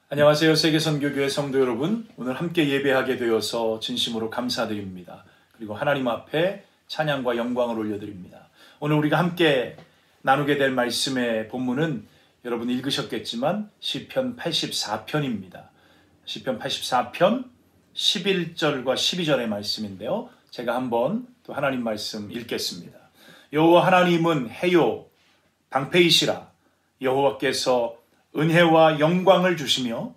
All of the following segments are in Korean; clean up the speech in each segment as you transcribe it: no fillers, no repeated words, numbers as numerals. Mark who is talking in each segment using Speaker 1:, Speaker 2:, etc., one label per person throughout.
Speaker 1: 안녕하세요. 세계선교교회 성도 여러분. 오늘 함께 예배하게 되어서 진심으로 감사드립니다. 그리고 하나님 앞에 찬양과 영광을 올려드립니다. 오늘 우리가 함께 나누게 될 말씀의 본문은 여러분 읽으셨겠지만 시편 84편입니다. 시편 84편 11절과 12절의 말씀인데요. 제가 한번 또 하나님 말씀 읽겠습니다. 여호와 하나님은 해요 방패이시라. 여호와께서 은혜와 영광을 주시며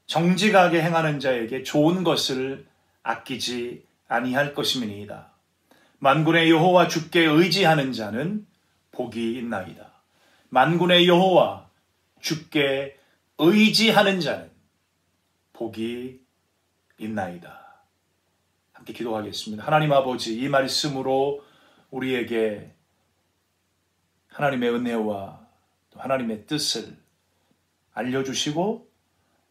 Speaker 1: 정직하게 행하는 자에게 좋은 것을 아끼지 아니할 것임이니이다. 만군의 여호와 주께 의지하는 자는 복이 있나이다. 만군의 여호와 주께 의지하는 자는 복이 있나이다. 함께 기도하겠습니다. 하나님 아버지, 이 말씀으로 우리에게 하나님의 은혜와 또 하나님의 뜻을 알려주시고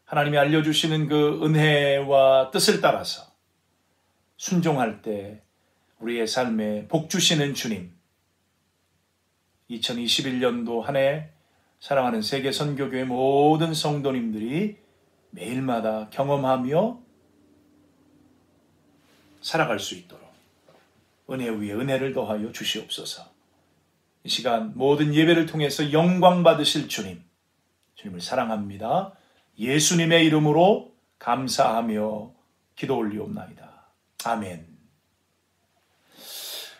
Speaker 1: 하나님이 알려주시는 그 은혜와 뜻을 따라서 순종할 때 우리의 삶에 복 주시는 주님, 2021년도 한 해 사랑하는 세계선교교회 모든 성도님들이 매일마다 경험하며 살아갈 수 있도록 은혜 위에 은혜를 더하여 주시옵소서. 이 시간 모든 예배를 통해서 영광 받으실 주님을 사랑합니다. 예수님의 이름으로 감사하며 기도 올리옵나이다. 아멘.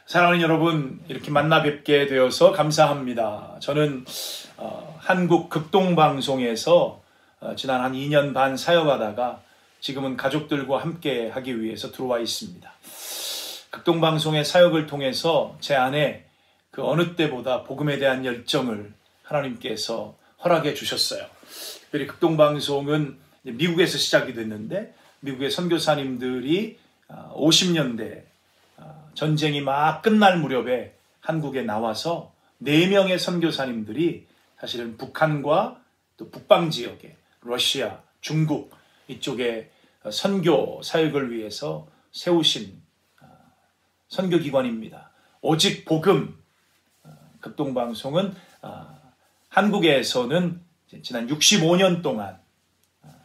Speaker 1: 사랑하는 여러분, 이렇게 만나 뵙게 되어서 감사합니다. 저는 한국 극동방송에서 지난 한 2년 반 사역하다가 지금은 가족들과 함께 하기 위해서 들어와 있습니다. 극동방송의 사역을 통해서 제 안에 그 어느 때보다 복음에 대한 열정을 하나님께서 허락해 주셨어요. 특별히 극동방송은 미국에서 시작이 됐는데 미국의 선교사님들이 50년대 전쟁이 막 끝날 무렵에 한국에 나와서 4명의 선교사님들이 사실은 북한과 또 북방 지역에 러시아, 중국 이쪽에 선교 사역을 위해서 세우신 선교기관입니다. 오직 복음 극동방송은 한국에서는 지난 65년 동안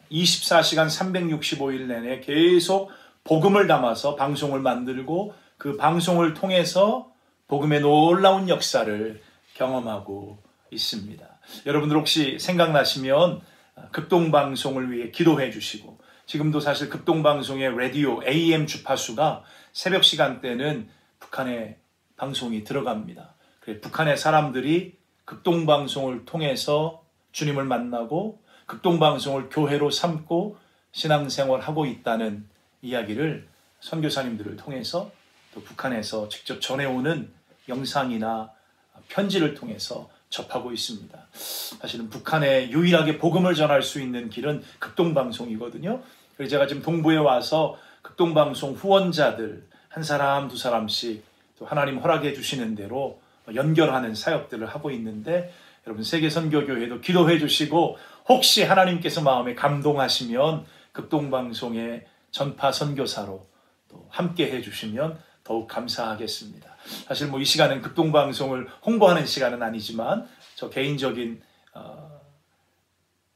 Speaker 1: 24시간 365일 내내 계속 복음을 담아서 방송을 만들고 그 방송을 통해서 복음의 놀라운 역사를 경험하고 있습니다. 여러분들 혹시 생각나시면 극동방송을 위해 기도해 주시고, 지금도 사실 극동방송의 라디오 AM 주파수가 새벽 시간대는 북한에 방송이 들어갑니다. 북한의 사람들이 극동방송을 통해서 주님을 만나고 극동방송을 교회로 삼고 신앙생활하고 있다는 이야기를 선교사님들을 통해서 또 북한에서 직접 전해오는 영상이나 편지를 통해서 접하고 있습니다. 사실은 북한에 유일하게 복음을 전할 수 있는 길은 극동방송이거든요. 그래서 제가 지금 동부에 와서 극동방송 후원자들 한 사람 두 사람씩 또 하나님 허락해 주시는 대로 연결하는 사역들을 하고 있는데, 여러분 세계선교교회도 기도해 주시고 혹시 하나님께서 마음에 감동하시면 극동방송의 전파 선교사로 또 함께 해주시면 더욱 감사하겠습니다. 사실 이 시간은 극동방송을 홍보하는 시간은 아니지만 저 개인적인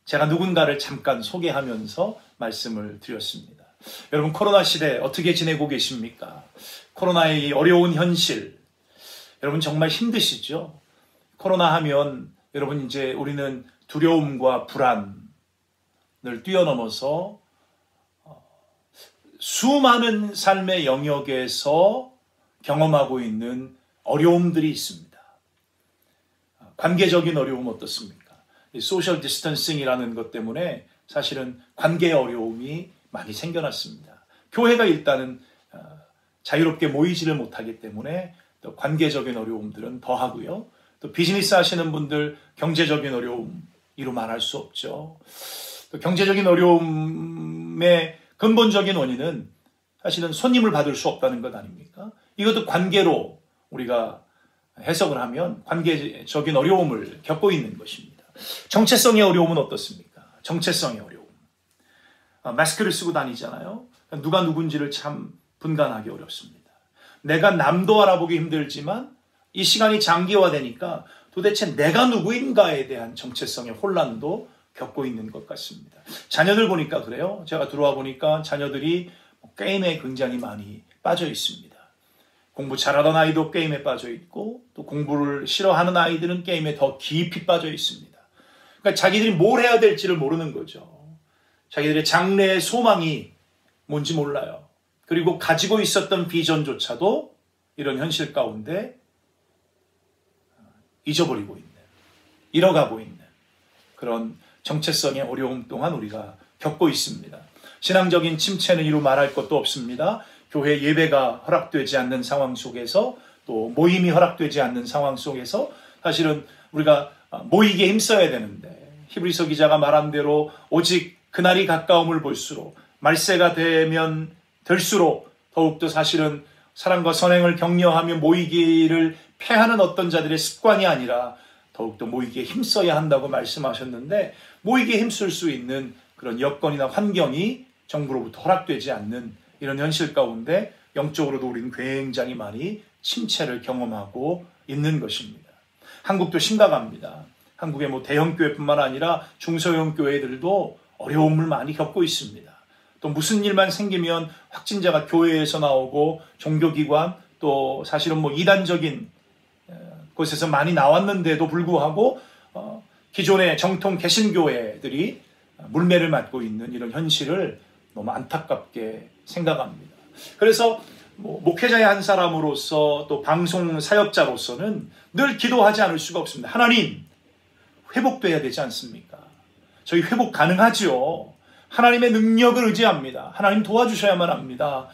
Speaker 1: 제가 누군가를 잠깐 소개하면서 말씀을 드렸습니다. 여러분, 코로나 시대 어떻게 지내고 계십니까? 코로나의 이 어려운 현실, 여러분 정말 힘드시죠? 코로나 하면 여러분 이제 우리는 두려움과 불안을 뛰어넘어서 수많은 삶의 영역에서 경험하고 있는 어려움들이 있습니다. 관계적인 어려움 어떻습니까? 소셜 디스턴싱이라는 것 때문에 사실은 관계의 어려움이 많이 생겨났습니다. 교회가 일단은 자유롭게 모이지를 못하기 때문에 또 관계적인 어려움들은 더하고요. 또 비즈니스 하시는 분들 경제적인 어려움 이루 말할 수 없죠. 또 경제적인 어려움의 근본적인 원인은 사실은 손님을 받을 수 없다는 것 아닙니까? 이것도 관계로 우리가 해석을 하면 관계적인 어려움을 겪고 있는 것입니다. 정체성의 어려움은 어떻습니까? 정체성의 어려움. 마스크를 쓰고 다니잖아요. 누가 누군지를 참 분간하기 어렵습니다. 내가 남도 알아보기 힘들지만 이 시간이 장기화되니까 도대체 내가 누구인가에 대한 정체성의 혼란도 겪고 있는 것 같습니다. 자녀들 보니까 그래요. 제가 들어와 보니까 자녀들이 게임에 굉장히 많이 빠져 있습니다. 공부 잘하던 아이도 게임에 빠져 있고 또 공부를 싫어하는 아이들은 게임에 더 깊이 빠져 있습니다. 그러니까 자기들이 뭘 해야 될지를 모르는 거죠. 자기들의 장래의 소망이 뭔지 몰라요. 그리고 가지고 있었던 비전조차도 이런 현실 가운데 잊어버리고 있는, 잃어가고 있는 그런 정체성의 어려움 동안 우리가 겪고 있습니다. 신앙적인 침체는 이루 말할 것도 없습니다. 교회 예배가 허락되지 않는 상황 속에서 또 모임이 허락되지 않는 상황 속에서 사실은 우리가 모이기에 힘써야 되는데 히브리서 기자가 말한 대로 오직 그날이 가까움을 볼수록 말세가 되면 될수록 더욱더 사실은 사랑과 선행을 격려하며 모이기를 패하는 어떤 자들의 습관이 아니라 더욱더 모이기에 힘써야 한다고 말씀하셨는데 모이기에 힘쓸 수 있는 그런 여건이나 환경이 정부로부터 허락되지 않는 이런 현실 가운데 영적으로도 우리는 굉장히 많이 침체를 경험하고 있는 것입니다. 한국도 심각합니다. 한국의 대형 교회뿐만 아니라 중소형 교회들도 어려움을 많이 겪고 있습니다. 또 무슨 일만 생기면 확진자가 교회에서 나오고 종교기관 또 사실은 이단적인 곳에서 많이 나왔는데도 불구하고 기존의 정통 개신교회들이 물매를 맞고 있는 이런 현실을 너무 안타깝게 생각합니다. 그래서 목회자의 한 사람으로서 또 방송 사역자로서는 늘 기도하지 않을 수가 없습니다. 하나님, 회복돼야 되지 않습니까? 저희 회복 가능하죠. 하나님의 능력을 의지합니다. 하나님 도와주셔야만 합니다.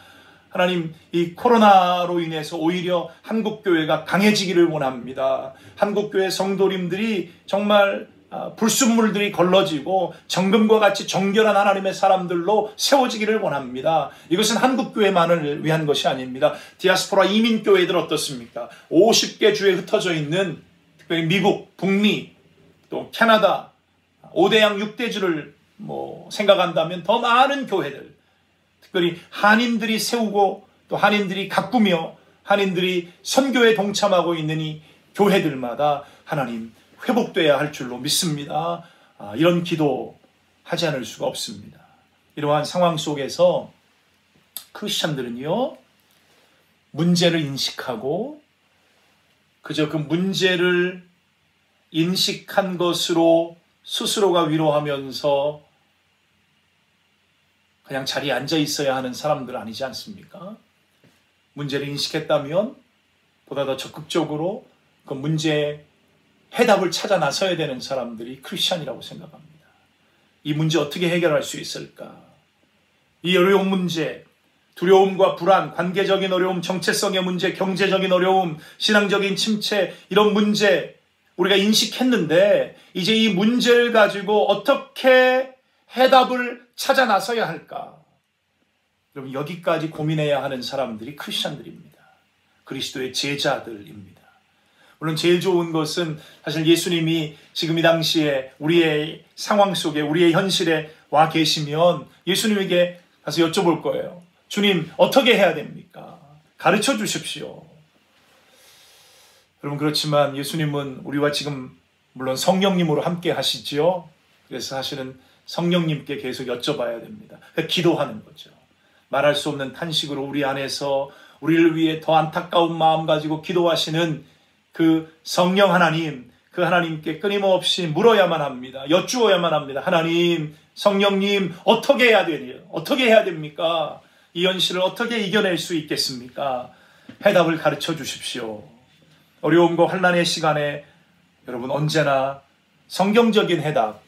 Speaker 1: 하나님, 이 코로나로 인해서 오히려 한국교회가 강해지기를 원합니다. 한국교회 성도님들이 정말 불순물들이 걸러지고 정금과 같이 정결한 하나님의 사람들로 세워지기를 원합니다. 이것은 한국교회만을 위한 것이 아닙니다. 디아스포라 이민교회들 어떻습니까? 50개 주에 흩어져 있는 특별히 미국, 북미, 또 캐나다 5대양 6대주를 생각한다면 더 많은 교회들, 특별히 한인들이 세우고 또 한인들이 가꾸며 한인들이 선교에 동참하고 있는 이 교회들마다 하나님 회복돼야 할 줄로 믿습니다. 이런 기도 하지 않을 수가 없습니다. 이러한 상황 속에서 크리스찬들은요, 문제를 인식하고 그저 그 문제를 인식한 것으로 스스로가 위로하면서 그냥 자리에 앉아 있어야 하는 사람들 아니지 않습니까? 문제를 인식했다면 보다 더 적극적으로 그 문제에 해답을 찾아 나서야 되는 사람들이 크리스찬이라고 생각합니다. 이 문제 어떻게 해결할 수 있을까? 이 어려운 문제, 두려움과 불안, 관계적인 어려움, 정체성의 문제, 경제적인 어려움, 신앙적인 침체, 이런 문제 우리가 인식했는데 이제 이 문제를 가지고 어떻게 해답을 찾아 나서야 할까? 여러분, 여기까지 고민해야 하는 사람들이 크리스찬들입니다. 그리스도의 제자들입니다. 물론 제일 좋은 것은 사실 예수님이 지금 이 당시에 우리의 상황 속에 우리의 현실에 와 계시면 예수님에게 가서 여쭤볼 거예요. 주님, 어떻게 해야 됩니까? 가르쳐 주십시오. 여러분, 그렇지만 예수님은 우리와 지금 물론 성령님으로 함께 하시지요. 그래서 사실은 성령님께 계속 여쭤봐야 됩니다. 그러니까 기도하는 거죠. 말할 수 없는 탄식으로 우리 안에서 우리를 위해 더 안타까운 마음 가지고 기도하시는 그 성령 하나님, 그 하나님께 끊임없이 물어야만 합니다. 여쭈어야만 합니다. 하나님, 성령님, 어떻게 해야 되냐? 어떻게 해야 됩니까? 이 현실을 어떻게 이겨낼 수 있겠습니까? 해답을 가르쳐 주십시오. 어려움과 환난의 시간에 여러분 언제나 성경적인 해답,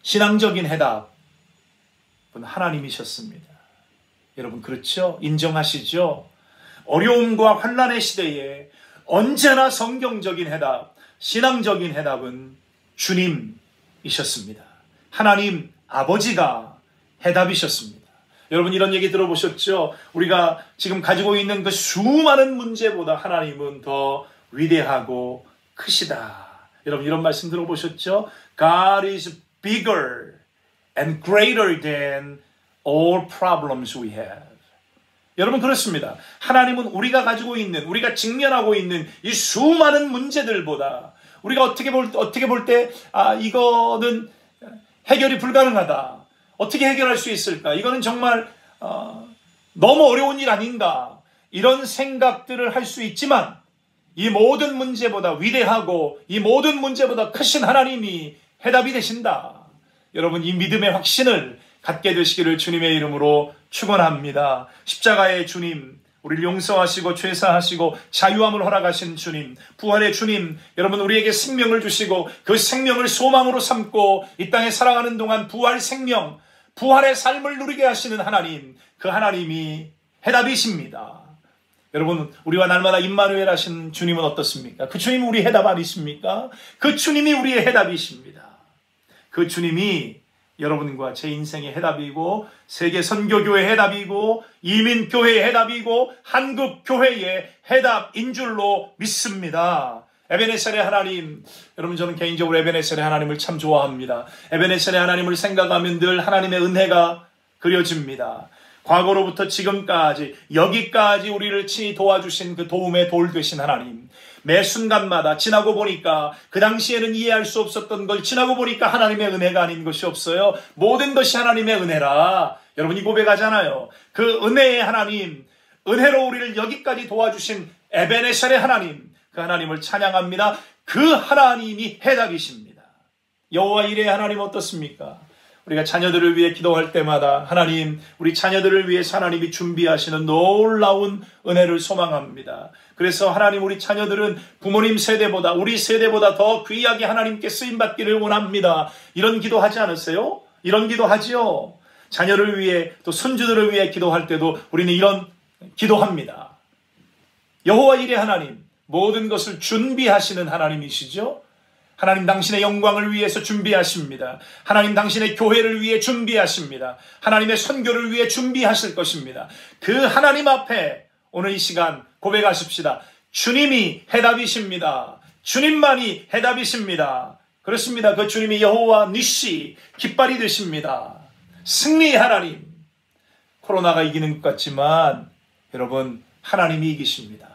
Speaker 1: 신앙적인 해답은 하나님이셨습니다. 여러분 그렇죠? 인정하시죠? 어려움과 환난의 시대에 언제나 성경적인 해답, 신앙적인 해답은 주님이셨습니다. 하나님 아버지가 해답이셨습니다. 여러분 이런 얘기 들어보셨죠? 우리가 지금 가지고 있는 그 수많은 문제보다 하나님은 더 위대하고 크시다. 여러분 이런 말씀 들어보셨죠? God is bigger and greater than all problems we have. 여러분 그렇습니다. 하나님은 우리가 가지고 있는, 우리가 직면하고 있는 이 수많은 문제들보다 우리가 어떻게 볼 때 이거는 해결이 불가능하다. 어떻게 해결할 수 있을까? 이거는 정말 너무 어려운 일 아닌가? 이런 생각들을 할 수 있지만 이 모든 문제보다 위대하고 이 모든 문제보다 크신 하나님이 해답이 되신다. 여러분, 이 믿음의 확신을 갖게 되시기를 주님의 이름으로 축원합니다. 십자가의 주님, 우리를 용서하시고 죄사하시고 자유함을 허락하신 주님, 부활의 주님, 여러분 우리에게 생명을 주시고 그 생명을 소망으로 삼고 이 땅에 살아가는 동안 부활 생명, 부활의 삶을 누리게 하시는 하나님, 그 하나님이 해답이십니다. 여러분, 우리와 날마다 임마누엘 하신 주님은 어떻습니까? 그 주님은 우리 해답 아니십니까? 그 주님이 우리의 해답이십니다. 그 주님이 여러분과 제 인생의 해답이고 세계 선교교회의 해답이고 이민교회의 해답이고 한국교회의 해답인 줄로 믿습니다. 에베네셀의 하나님, 여러분 저는 개인적으로 에베네셀의 하나님을 참 좋아합니다. 에베네셀의 하나님을 생각하면 늘 하나님의 은혜가 그려집니다. 과거로부터 지금까지 여기까지 우리를 친히 도와주신 그 도움의 돌 되신 하나님, 매 순간마다 지나고 보니까 그 당시에는 이해할 수 없었던 걸 지나고 보니까 하나님의 은혜가 아닌 것이 없어요. 모든 것이 하나님의 은혜라 여러분이 고백하잖아요. 그 은혜의 하나님, 은혜로 우리를 여기까지 도와주신 에베네셀의 하나님, 그 하나님을 찬양합니다. 그 하나님이 해답이십니다. 여호와 이레의 하나님 어떻습니까? 우리가 자녀들을 위해 기도할 때마다 하나님, 우리 자녀들을 위해서 하나님이 준비하시는 놀라운 은혜를 소망합니다. 그래서 하나님, 우리 자녀들은 부모님 세대보다 우리 세대보다 더 귀하게 하나님께 쓰임받기를 원합니다. 이런 기도하지 않으세요? 이런 기도하지요. 자녀를 위해 또 손주들을 위해 기도할 때도 우리는 이런 기도합니다. 여호와 이레 하나님, 모든 것을 준비하시는 하나님이시죠. 하나님 당신의 영광을 위해서 준비하십니다. 하나님 당신의 교회를 위해 준비하십니다. 하나님의 선교를 위해 준비하실 것입니다. 그 하나님 앞에 오늘 이 시간 고백하십시다. 주님이 해답이십니다. 주님만이 해답이십니다. 그렇습니다. 그 주님이 여호와 니시, 깃발이 되십니다. 승리의 하나님. 코로나가 이기는 것 같지만 여러분, 하나님이 이기십니다.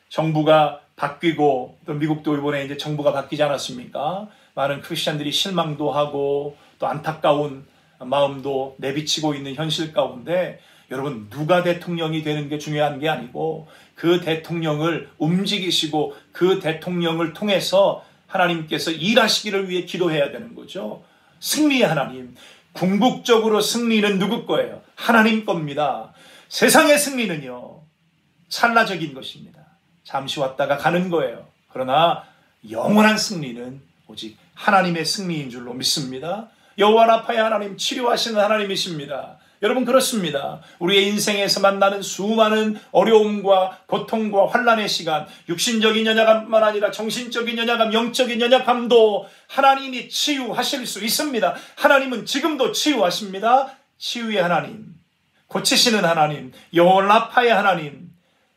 Speaker 1: 정부가 바뀌고 또 미국도 이번에 이제 정부가 바뀌지 않았습니까? 많은 크리스천들이 실망도 하고 또 안타까운 마음도 내비치고 있는 현실 가운데 여러분, 누가 대통령이 되는 게 중요한 게 아니고 그 대통령을 움직이시고 그 대통령을 통해서 하나님께서 일하시기를 위해 기도해야 되는 거죠. 승리의 하나님. 궁극적으로 승리는 누구 거예요? 하나님 겁니다. 세상의 승리는요, 찰나적인 것입니다. 잠시 왔다가 가는 거예요. 그러나 영원한 승리는 오직 하나님의 승리인 줄로 믿습니다. 여호와 라파의 하나님, 치료하시는 하나님이십니다. 여러분, 그렇습니다. 우리의 인생에서 만나는 수많은 어려움과 고통과 환난의 시간, 육신적인 연약함만 아니라 정신적인 연약함, 영적인 연약함도 하나님이 치유하실 수 있습니다. 하나님은 지금도 치유하십니다. 치유의 하나님, 고치시는 하나님, 여호와 라파의 하나님,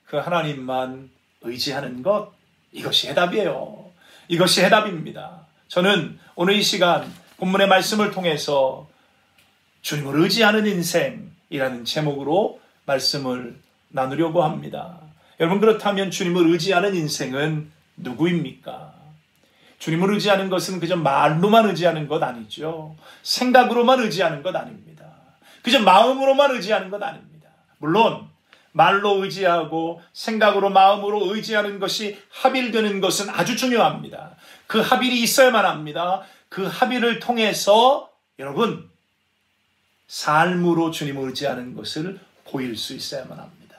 Speaker 1: 그 하나님만 의지하는 것, 이것이 해답이에요. 이것이 해답입니다. 저는 오늘 이 시간 본문의 말씀을 통해서 주님을 의지하는 인생이라는 제목으로 말씀을 나누려고 합니다. 여러분, 그렇다면 주님을 의지하는 인생은 누구입니까? 주님을 의지하는 것은 그저 말로만 의지하는 것 아니죠. 생각으로만 의지하는 것 아닙니다. 그저 마음으로만 의지하는 것 아닙니다. 물론 말로 의지하고 생각으로 마음으로 의지하는 것이 합일되는 것은 아주 중요합니다. 그 합일이 있어야만 합니다. 그 합일을 통해서 여러분, 삶으로 주님을 의지하는 것을 보일 수 있어야만 합니다.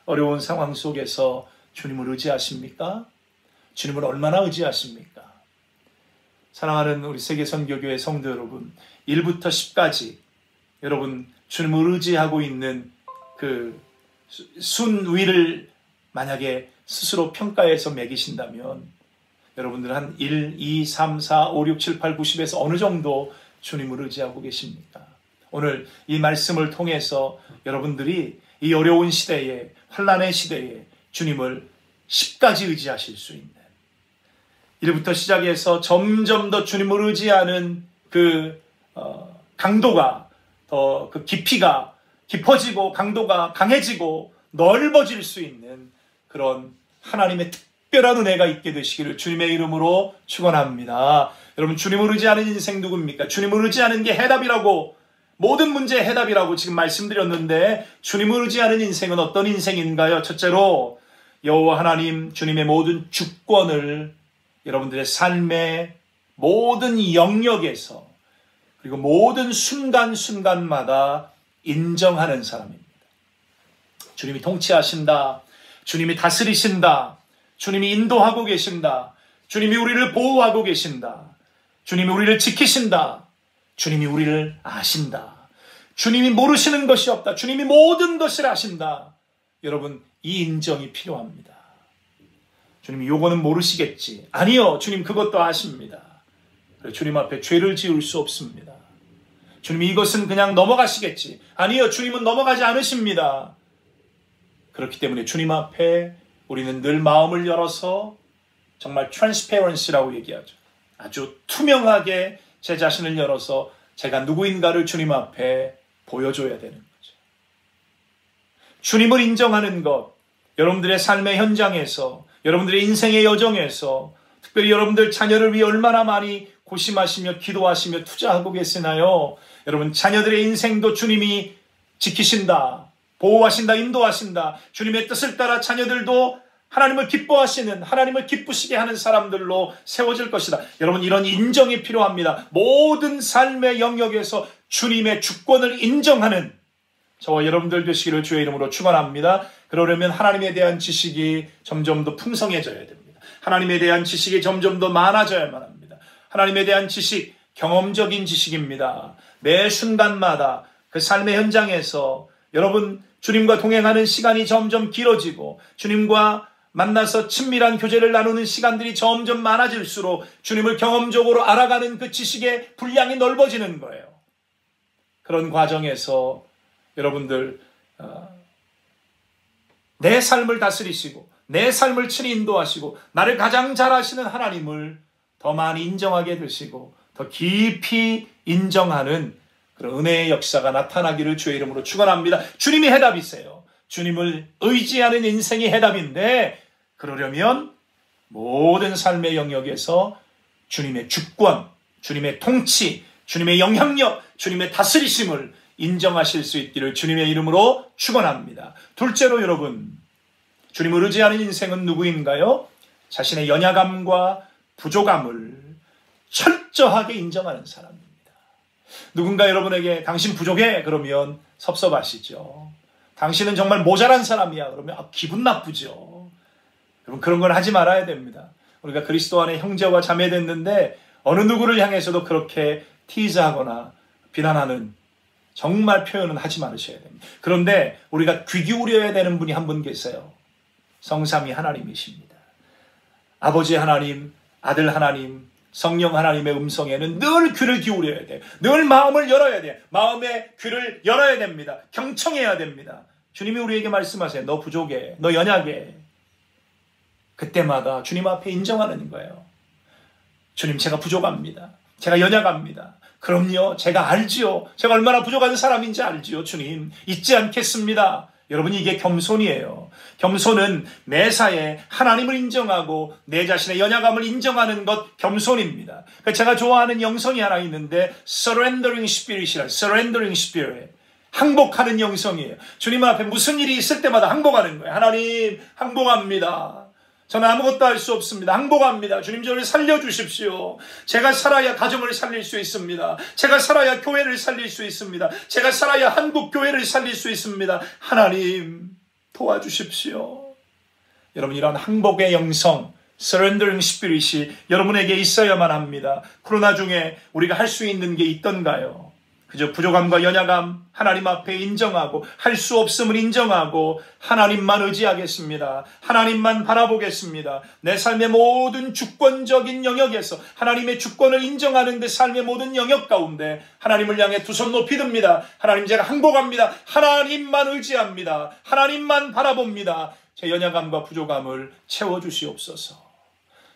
Speaker 1: 어려운 상황 속에서 주님을 의지하십니까? 주님을 얼마나 의지하십니까? 사랑하는 우리 세계선교교회 성도 여러분, 1부터 10까지 여러분 주님을 의지하고 있는 그 순위를 만약에 스스로 평가해서 매기신다면 여러분들 한 1, 2, 3, 4, 5, 6, 7, 8, 9, 10에서 어느 정도 주님을 의지하고 계십니까? 오늘 이 말씀을 통해서 여러분들이 이 어려운 시대에, 환난의 시대에 주님을 10까지 의지하실 수 있는, 1부터 시작해서 점점 더 주님을 의지하는 그 강도가 더 그 깊이가 깊어지고 강도가 강해지고 넓어질 수 있는 그런 하나님의 특별한 은혜가 있게 되시기를 주님의 이름으로 축원합니다. 여러분, 주님을 의지하는 인생 누굽니까? 주님을 의지하는 게 해답이라고, 모든 문제의 해답이라고 지금 말씀드렸는데, 주님을 의지하는 인생은 어떤 인생인가요? 첫째로 여호와 하나님, 주님의 모든 주권을 여러분들의 삶의 모든 영역에서, 그리고 모든 순간순간마다 인정하는 사람입니다. 주님이 통치하신다. 주님이 다스리신다. 주님이 인도하고 계신다. 주님이 우리를 보호하고 계신다. 주님이 우리를 지키신다. 주님이 우리를 아신다. 주님이 모르시는 것이 없다. 주님이 모든 것을 아신다. 여러분, 이 인정이 필요합니다. 주님이 요거는 모르시겠지. 아니요, 주님 그것도 아십니다. 주님 앞에 죄를 지을 수 없습니다. 주님이 이것은 그냥 넘어가시겠지. 아니요, 주님은 넘어가지 않으십니다. 그렇기 때문에 주님 앞에 우리는 늘 마음을 열어서 정말 transparency라고 얘기하죠. 아주 투명하게 제 자신을 열어서 제가 누구인가를 주님 앞에 보여줘야 되는 거죠. 주님을 인정하는 것, 여러분들의 삶의 현장에서, 여러분들의 인생의 여정에서, 특별히 여러분들 자녀를 위해 얼마나 많이 고심하시며 기도하시며 투자하고 계시나요? 여러분, 자녀들의 인생도 주님이 지키신다, 보호하신다, 인도하신다. 주님의 뜻을 따라 자녀들도 하나님을 기뻐하시는, 하나님을 기쁘시게 하는 사람들로 세워질 것이다. 여러분, 이런 인정이 필요합니다. 모든 삶의 영역에서 주님의 주권을 인정하는 저와 여러분들 되시기를 주의 이름으로 축원합니다. 그러려면 하나님에 대한 지식이 점점 더 풍성해져야 됩니다. 하나님에 대한 지식이 점점 더 많아져야만 합니다. 하나님에 대한 지식, 경험적인 지식입니다. 매 순간마다 그 삶의 현장에서 여러분, 주님과 동행하는 시간이 점점 길어지고 주님과 만나서 친밀한 교제를 나누는 시간들이 점점 많아질수록 주님을 경험적으로 알아가는 그 지식의 분량이 넓어지는 거예요. 그런 과정에서 여러분들 내 삶을 다스리시고 내 삶을 친히 인도하시고 나를 가장 잘 아시는 하나님을 더 많이 인정하게 되시고 더 깊이 인정하는 그런 은혜의 역사가 나타나기를 주의 이름으로 축원합니다. 주님이 해답이세요. 주님을 의지하는 인생이 해답인데, 그러려면 모든 삶의 영역에서 주님의 주권, 주님의 통치, 주님의 영향력, 주님의 다스리심을 인정하실 수 있기를 주님의 이름으로 축원합니다. 둘째로 여러분, 주님을 의지하는 인생은 누구인가요? 자신의 연약함과 부족함을 철저하게 인정하는 사람입니다. 누군가 여러분에게 당신 부족해 그러면 섭섭하시죠. 당신은 정말 모자란 사람이야 그러면 기분 나쁘죠. 여러분, 그런 걸 하지 말아야 됩니다. 우리가 그리스도 안에 형제와 자매 됐는데 어느 누구를 향해서도 그렇게 티즈하거나 비난하는 정말 표현은 하지 말으셔야 됩니다. 그런데 우리가 귀 기울여야 되는 분이 한 분 계세요. 성삼위 하나님이십니다. 아버지 하나님, 아들 하나님, 성령 하나님의 음성에는 늘 귀를 기울여야 돼요. 늘 마음을 열어야 돼요. 마음의 귀를 열어야 됩니다. 경청해야 됩니다. 주님이 우리에게 말씀하세요. 너 부족해. 너 연약해. 그때마다 주님 앞에 인정하는 거예요. 주님, 제가 부족합니다. 제가 연약합니다. 그럼요. 제가 알지요. 제가 얼마나 부족한 사람인지 알지요. 주님, 잊지 않겠습니다. 여러분, 이게 겸손이에요. 겸손은 매사에 하나님을 인정하고 내 자신의 연약함을 인정하는 것 겸손입니다. 제가 좋아하는 영성이 하나 있는데 surrendering spirit이라, surrendering spirit. 항복하는 영성이에요. 주님 앞에 무슨 일이 있을 때마다 항복하는 거예요. 하나님, 항복합니다. 저는 아무것도 할 수 없습니다. 항복합니다. 주님, 저를 살려주십시오. 제가 살아야 가정을 살릴 수 있습니다. 제가 살아야 교회를 살릴 수 있습니다. 제가 살아야 한국 교회를 살릴 수 있습니다. 하나님, 도와주십시오. 여러분, 이런 항복의 영성, surrendering spirit이 여러분에게 있어야만 합니다. 코로나 중에 우리가 할 수 있는 게 있던가요? 그저 부족함과 연약함 하나님 앞에 인정하고 할 수 없음을 인정하고 하나님만 의지하겠습니다. 하나님만 바라보겠습니다. 내 삶의 모든 주권적인 영역에서 하나님의 주권을 인정하는 내 삶의 모든 영역 가운데 하나님을 향해 두 손 높이 듭니다. 하나님, 제가 항복합니다. 하나님만 의지합니다. 하나님만 바라봅니다. 제 연약함과 부족함을 채워주시옵소서.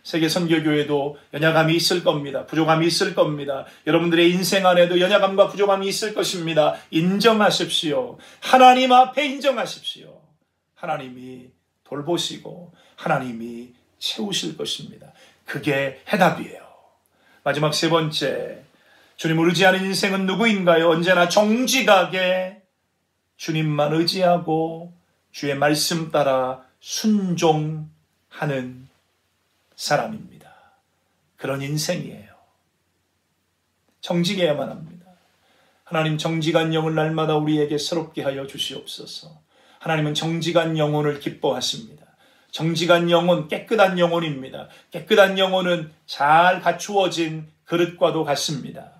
Speaker 1: 세계 선교교회도 연약함이 있을 겁니다. 부족함이 있을 겁니다. 여러분들의 인생 안에도 연약함과 부족함이 있을 것입니다. 인정하십시오. 하나님 앞에 인정하십시오. 하나님이 돌보시고 하나님이 채우실 것입니다. 그게 해답이에요. 마지막 세 번째, 주님을 의지하는 인생은 누구인가요? 언제나 정직하게 주님만 의지하고 주의 말씀 따라 순종하는 사람입니다. 그런 인생이에요. 정직해야만 합니다. 하나님, 정직한 영을 날마다 우리에게 새롭게 하여 주시옵소서. 하나님은 정직한 영혼을 기뻐하십니다. 정직한 영혼, 깨끗한 영혼입니다. 깨끗한 영혼은 잘 갖추어진 그릇과도 같습니다.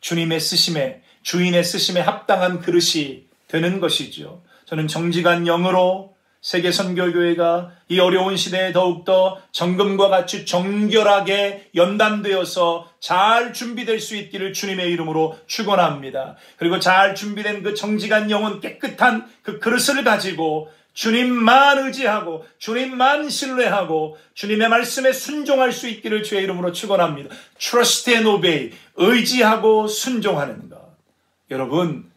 Speaker 1: 주님의 쓰심에, 주인의 쓰심에 합당한 그릇이 되는 것이죠. 저는 정직한 영으로 세계선교교회가 이 어려운 시대에 더욱더 정금과 같이 정결하게 연단되어서 잘 준비될 수 있기를 주님의 이름으로 축원합니다. 그리고 잘 준비된 그 정직한 영혼, 깨끗한 그 그릇을 가지고 주님만 의지하고 주님만 신뢰하고 주님의 말씀에 순종할 수 있기를 주의 이름으로 축원합니다. Trust and obey, 의지하고 순종하는 것. 여러분,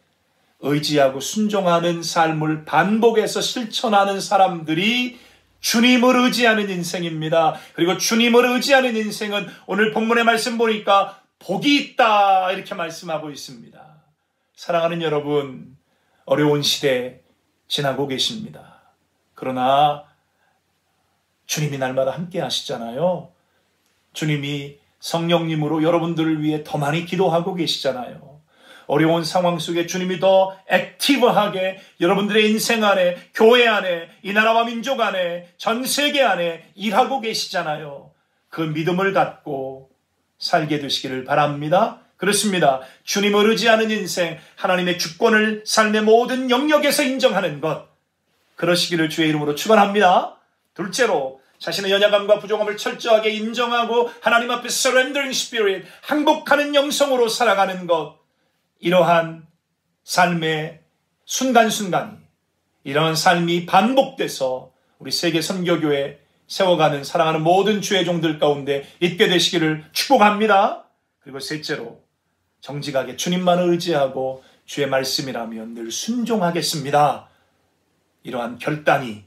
Speaker 1: 의지하고 순종하는 삶을 반복해서 실천하는 사람들이 주님을 의지하는 인생입니다. 그리고 주님을 의지하는 인생은 오늘 본문의 말씀 보니까 복이 있다 이렇게 말씀하고 있습니다. 사랑하는 여러분, 어려운 시대 지나고 계십니다. 그러나 주님이 날마다 함께 하시잖아요. 주님이 성령님으로 여러분들을 위해 더 많이 기도하고 계시잖아요. 어려운 상황 속에 주님이 더 액티브하게 여러분들의 인생 안에, 교회 안에, 이 나라와 민족 안에, 전 세계 안에 일하고 계시잖아요. 그 믿음을 갖고 살게 되시기를 바랍니다. 그렇습니다. 주님을 의지하는 인생, 하나님의 주권을 삶의 모든 영역에서 인정하는 것, 그러시기를 주의 이름으로 축원합니다. 둘째로, 자신의 연약함과 부족함을 철저하게 인정하고 하나님 앞에 surrendering spirit, 항복하는 영성으로 살아가는 것, 이러한 삶의 순간순간이, 이러한 삶이 반복돼서 우리 세계 선교교회 세워가는 사랑하는 모든 주의 종들 가운데 있게 되시기를 축복합니다. 그리고 셋째로, 정직하게 주님만을 의지하고 주의 말씀이라면 늘 순종하겠습니다. 이러한 결단이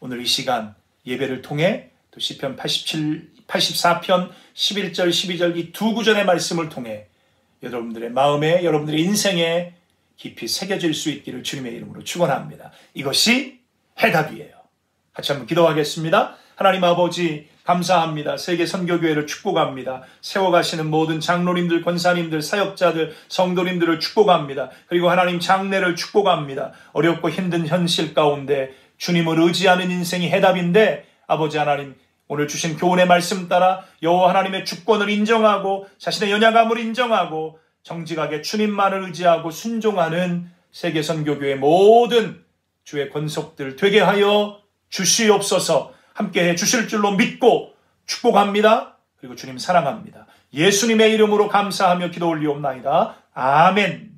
Speaker 1: 오늘 이 시간 예배를 통해 또 시편 84편 11절 12절 이 두 구절의 말씀을 통해 여러분들의 마음에, 여러분들의 인생에 깊이 새겨질 수 있기를 주님의 이름으로 축원합니다. 이것이 해답이에요. 같이 한번 기도하겠습니다. 하나님 아버지, 감사합니다. 세계 선교교회를 축복합니다. 세워가시는 모든 장로님들, 권사님들, 사역자들, 성도님들을 축복합니다. 그리고 하나님 장례를 축복합니다. 어렵고 힘든 현실 가운데 주님을 의지하는 인생이 해답인데, 아버지 하나님, 오늘 주신 교훈의 말씀 따라 여호와 하나님의 주권을 인정하고 자신의 연약함을 인정하고 정직하게 주님만을 의지하고 순종하는 세계선교교회 모든 주의 권속들 되게 하여 주시옵소서. 함께해 주실 줄로 믿고 축복합니다. 그리고 주님 사랑합니다. 예수님의 이름으로 감사하며 기도 올리옵나이다. 아멘.